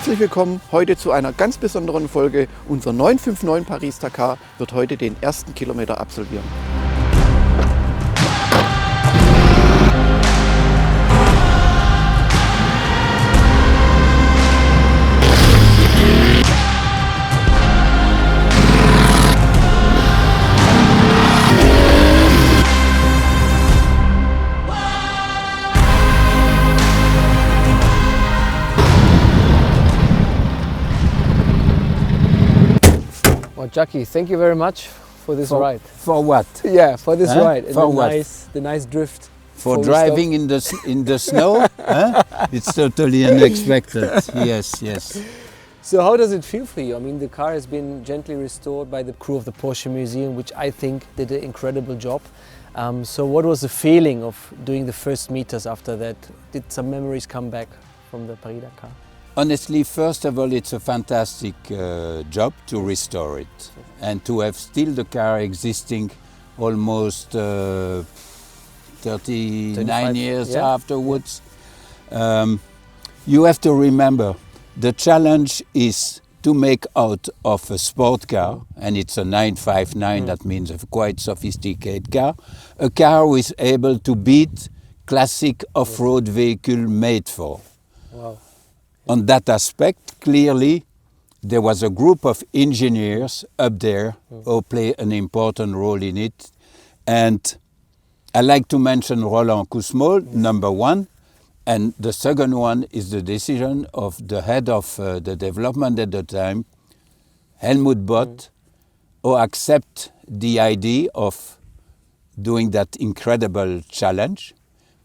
Herzlich willkommen heute zu einer ganz besonderen Folge. Unser 959 Paris Dakar wird heute den ersten Kilometer absolvieren. Well, Jacky, thank you very much for this ride. For what? Yeah, for this ride. And For what? The nice drift. For driving in the snow? Huh? It's totally unexpected. Yes. So how does it feel for you? I mean, the car has been gently restored by the crew of the Porsche Museum, which I think did an incredible job. So what was the feeling of doing the first meters after that? Did some memories come back from the Paris Dakar? Honestly, first of all, it's a fantastic job to restore it and to have still the car existing almost 39 years afterwards. You have to remember, the challenge is to make out of a sport car, and it's a 959, that means a quite sophisticated car, a car who is able to beat classic off-road vehicle made for. Wow. On that aspect, clearly, there was a group of engineers up there who play an important role in it. And I like to mention Roland Cousmol, number one. And the second one is the decision of the head of the development at the time, Helmut Bott, who accept the idea of doing that incredible challenge.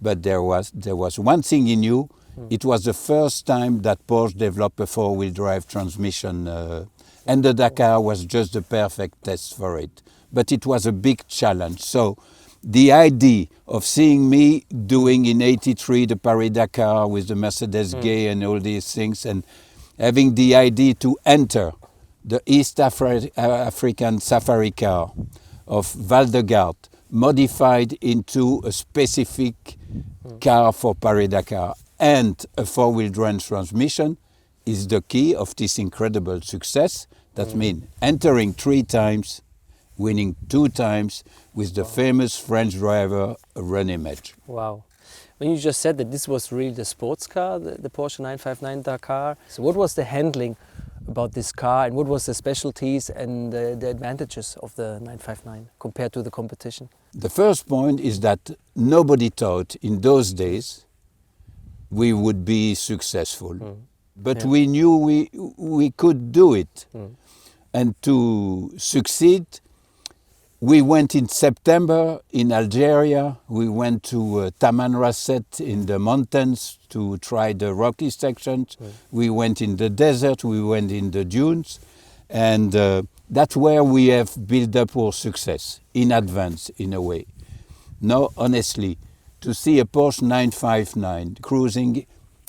But there was one thing he knew. It was the first time that Porsche developed a four-wheel drive transmission, and the Dakar was just the perfect test for it. But it was a big challenge. So the idea of seeing me doing in '83 the Paris Dakar with the Mercedes Gay and all these things, and having the idea to enter the East African safari car of Val de Garde, modified into a specific car for Paris Dakar, and a four-wheel drive transmission is the key of this incredible success. That means entering 3 times, winning 2 times with the famous French driver René Mech. Wow. When you just said that this was really the sports car, the Porsche 959 Dakar, so what was the handling about this car and what was the specialties and the advantages of the 959 compared to the competition? The first point is that nobody thought in those days we would be successful. But we knew we could do it. And to succeed, we went in September in Algeria. We went to Taman Rasset in the mountains to try the rocky sections. We went in the desert, we went in the dunes. And that's where we have built up our success, in advance, in a way. Now, honestly, to see a Porsche 959 cruising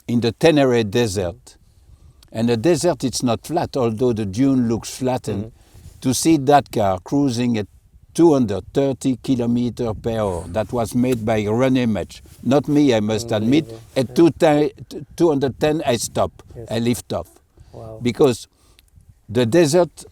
in the Tenerife desert, and the desert it's not flat, although the dune looks flattened, to see that car cruising at 230 kilometers per hour, that was made by René Mech, not me, I must admit. At 210 I stop, I lift off. Wow. Because the desert,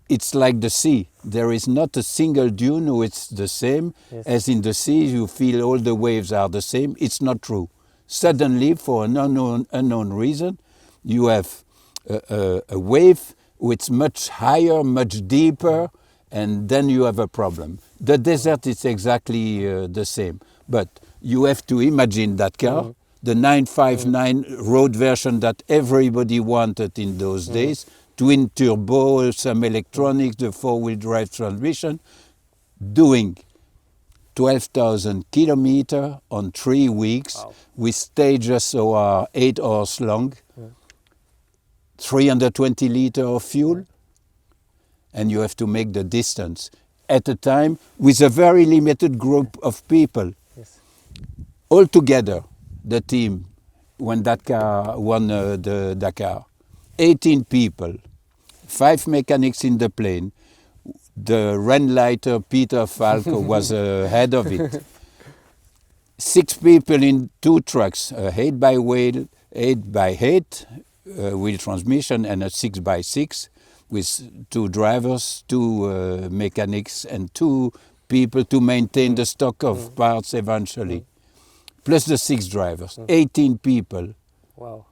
it's like the sea. There is not a single dune who is the same. As in the sea, you feel all the waves are the same. It's not true. Suddenly, for an unknown reason, you have a wave which is much higher, much deeper, and then you have a problem. The desert is exactly the same. But you have to imagine that car, the 959 road version that everybody wanted in those days, twin turbo, some electronics, the four-wheel drive transmission, doing 12,000 kilometers on 3 weeks. Wow. With stages that are 8 hours long, 320 liters of fuel, and you have to make the distance at a time with a very limited group of people. All together, the team, when that car won the Dakar, 18 people, 5 mechanics in the plane. The Rennleiter Peter Falk was head of it. 6 people in 2 trucks, 8 by 8, wheel transmission and a 6x6 with 2 drivers, 2 mechanics and 2 people to maintain the stock of parts eventually. Plus the 6 drivers, 18 people. Wow.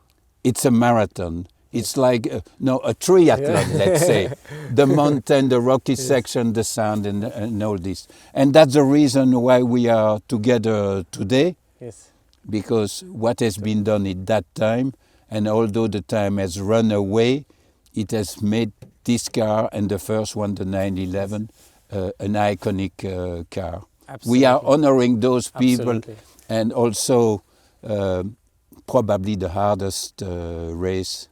It's a marathon. It's like, a triathlon, let's say. The mountain, the rocky section, the sand and all this. And that's the reason why we are together today. Yes. Because what has been done at that time, and although the time has run away, it has made this car and the first one, the 911, an iconic car. Absolutely. We are honoring those people. Absolutely. And also probably the hardest race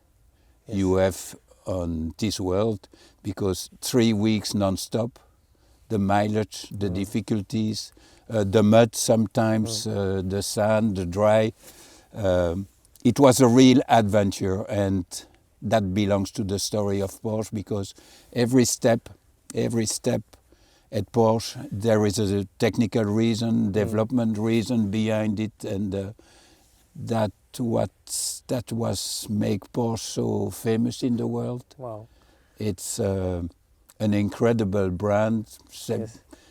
you have on this world, because 3 weeks non-stop, the mileage, the difficulties, the mud sometimes, the sand, the dry. It was a real adventure, and that belongs to the story of Porsche, because every step at Porsche, there is a technical reason, development reason behind it, and that was make Porsche so famous in the world. Wow. It's an incredible brand,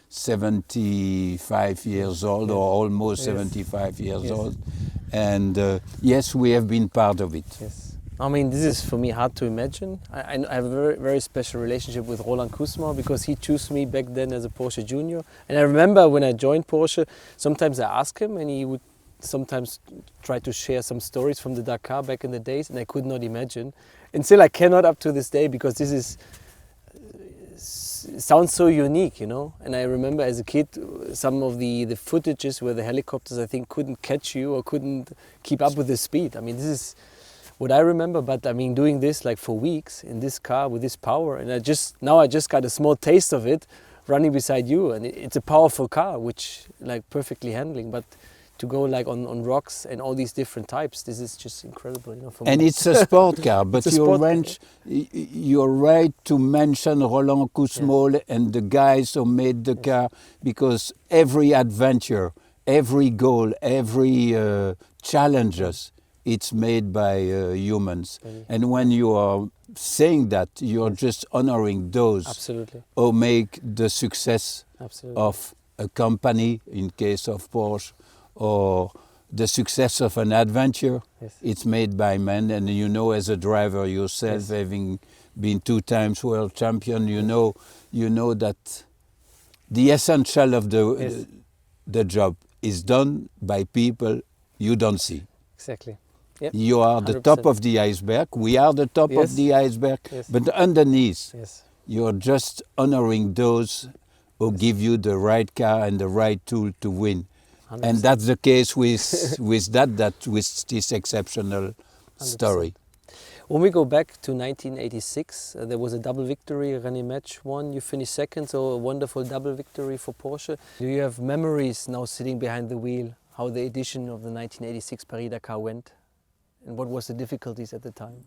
75 years old, or almost 75 years old, and yes, we have been part of it. Yes. I mean, this is for me hard to imagine. I have a very, very special relationship with Roland Kusma, because he chose me back then as a Porsche Junior. And I remember when I joined Porsche, sometimes I asked him, and he would sometimes try to share some stories from the Dakar back in the days, and I could not imagine. And still I cannot up to this day, because this is sounds so unique, you know. And I remember as a kid some of the footages where the helicopters, I think, couldn't catch you or couldn't keep up with the speed. I mean, this is what I remember, but I mean, doing this like for weeks in this car with this power, and I just got a small taste of it running beside you, and it's a powerful car, which like perfectly handling, but to go like on rocks and all these different types, this is just incredible, you know. For and me. it's a sport car, but you're right to mention Roland Kusma and the guys who made the car, because every adventure, every goal, every challenges, it's made by humans. And when you are saying that, you're just honoring those who make the success of a company, in case of Porsche, or the success of an adventure. It's made by men. And you know, as a driver yourself, having been 2 times world champion, you know that the essential of the job is done by people you don't see. Exactly. Yep. You are the 100%. Top of the iceberg. We are the top of the iceberg. But underneath, you're just honoring those who give you the right car and the right tool to win. 100%. And that's the case with with this exceptional story. 100%. When we go back to 1986, there was a double victory. René Metsch won. You finished second, so a wonderful double victory for Porsche. Do you have memories now sitting behind the wheel, how the edition of the 1986 Paris Dakar went? And what was the difficulties at the time?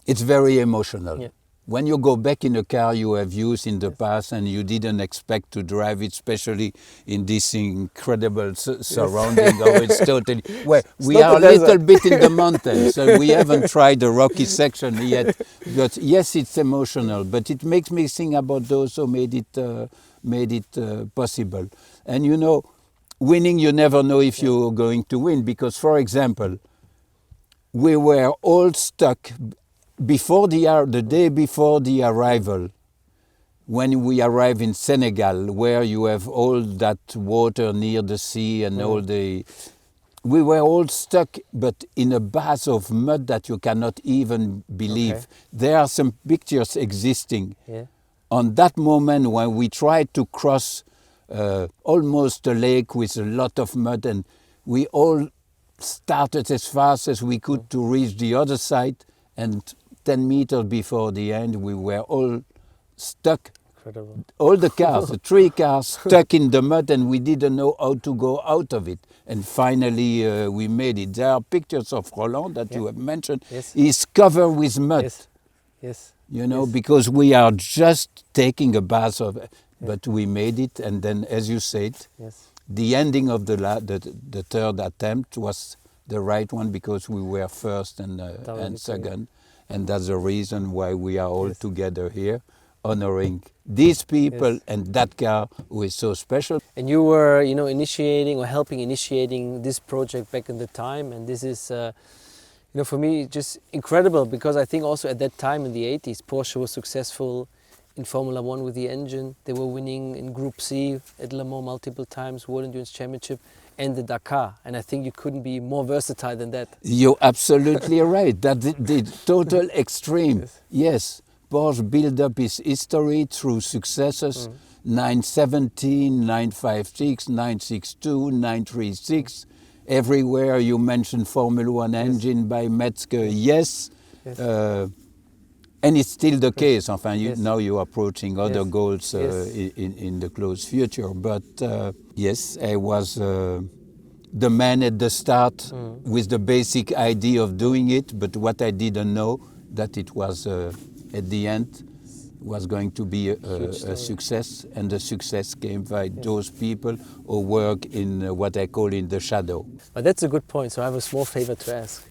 It's very emotional. Yeah. When you go back in a car you have used in the past and you didn't expect to drive it, especially in this incredible surrounding, it's totally... Well, we are a little bit in the mountains, so we haven't tried the rocky section yet. But yes, it's emotional, but it makes me think about those who made it possible. And you know, winning, you never know if you're going to win, because, for example, we were all stuck before the day before the arrival, when we arrive in Senegal, where you have all that water near the sea and all the... We were all stuck, but in a bath of mud that you cannot even believe. There are some pictures existing. On that moment when we tried to cross almost a lake with a lot of mud, and we all started as fast as we could to reach the other side, and 10 meters before the end we were all stuck. Incredible. All the cars, the 3 cars stuck in the mud, and we didn't know how to go out of it. And finally we made it. There are pictures of Roland that you have mentioned. He's covered with mud. You know, because we are just taking a bath of it. But we made it, and then, as you said, the ending of the third attempt was the right one, because we were first and second. And that's the reason why we are all together here, honoring these people and that car who is so special. And you were, initiating or helping initiating this project back in the time, and this is, for me, just incredible, because I think also at that time in the 80s, Porsche was successful in Formula One with the engine. They were winning in Group C at Le Mans multiple times, World Endurance Championship, and the Dakar. And I think you couldn't be more versatile than that. You're absolutely right. That's the total extreme. Yes. Porsche built up its history through successes, 917, 956, 962, 936. Everywhere you mention Formula One engine by Metzger, yes. And it's still the case. Enfin, now you're approaching other goals in the close future. But yes, I was the man at the start with the basic idea of doing it. But what I didn't know, that it was at the end was going to be a success. And the success came by those people who work in what I call in the shadow. But that's a good point. So I have a small favor to ask.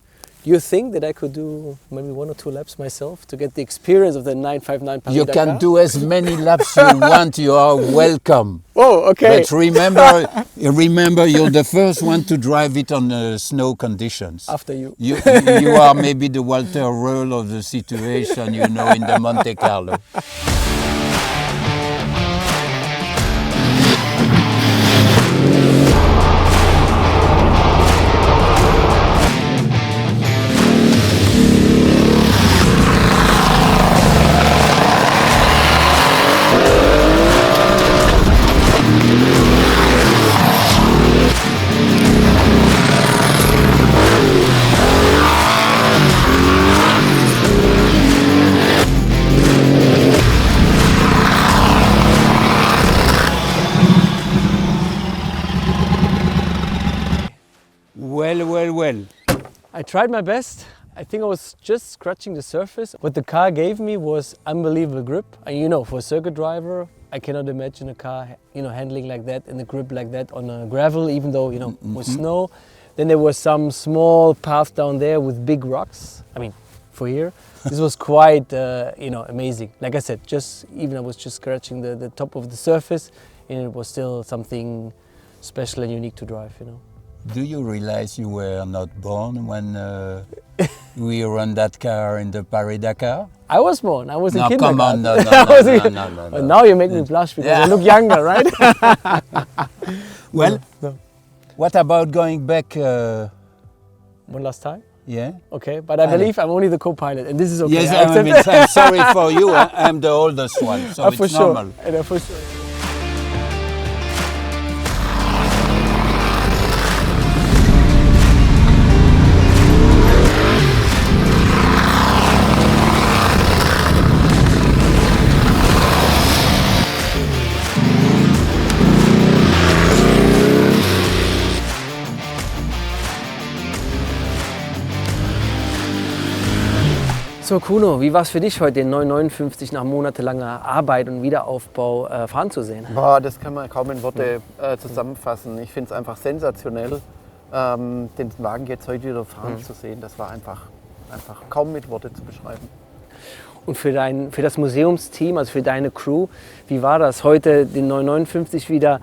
Do you think that I could do maybe 1 or 2 laps myself to get the experience of the 959 Paris Dakar? You can do as many laps you want. You are welcome. Oh, okay. But remember, you're the first one to drive it on snow conditions. After you. You are maybe the Walter Röhrl of the situation, in the Monte Carlo. Well. I tried my best. I think I was just scratching the surface. What the car gave me was unbelievable grip. And for a circuit driver, I cannot imagine a car, handling like that and the grip like that on a gravel, even though, with snow. Then there was some small path down there with big rocks. For here, this was quite, amazing. Like I said, I was just scratching the top of the surface, and it was still something special and unique to drive, Do you realize you were not born when we run that car in the Paris Dakar? I was born. I was in kindergarten. No, come on, no. But now you make me blush because I look younger, right? Well, what about going back? One last time? Yeah. Okay, but I believe I'm only the co-pilot, and this is okay. Yes, I'm sorry for you. I'm the oldest one, so it's normal. For sure. So Kuno, wie war es für dich heute, den 959 nach monatelanger Arbeit und Wiederaufbau fahren zu sehen? Das kann man kaum in Worte zusammenfassen. Ich finde es einfach sensationell, den Wagen jetzt heute wieder fahren zu sehen. Das war einfach kaum mit Worte zu beschreiben. Und für das Museumsteam, also für deine Crew, wie war das heute, den 959 wieder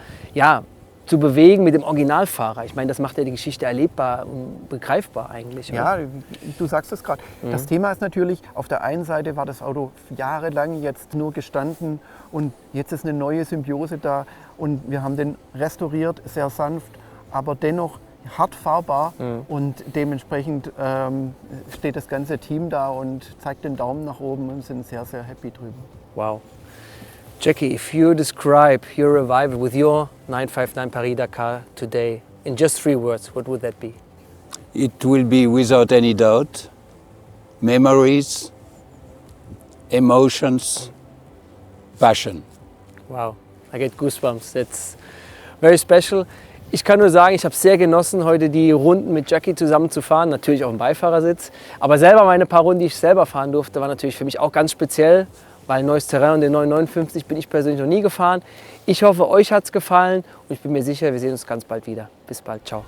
zu bewegen mit dem Originalfahrer? Ich meine, das macht ja die Geschichte erlebbar und begreifbar eigentlich. Oder? Ja, du sagst es gerade. Das Thema ist natürlich, auf der einen Seite war das Auto jahrelang jetzt nur gestanden und jetzt ist eine neue Symbiose da und wir haben den restauriert, sehr sanft, aber dennoch hart fahrbar und dementsprechend steht das ganze Team da und zeigt den Daumen nach oben und sind sehr, sehr happy drüber. Wow. Jacky, if you describe your revival with your 959 Paris Dakar today in just 3 words, what would that be? It will be, without any doubt, memories, emotions, passion. Wow, I get goosebumps. That's very special. Ich kann nur sagen, ich habe es sehr genossen, heute die Runden mit Jacky zusammen zu fahren, natürlich auf dem Beifahrersitz. Aber selber meine paar Runden, die ich selber fahren durfte, war natürlich für mich auch ganz speziell, weil neues Terrain und den 959 bin ich persönlich noch nie gefahren. Ich hoffe, euch hat es gefallen und ich bin mir sicher, wir sehen uns ganz bald wieder. Bis bald, ciao.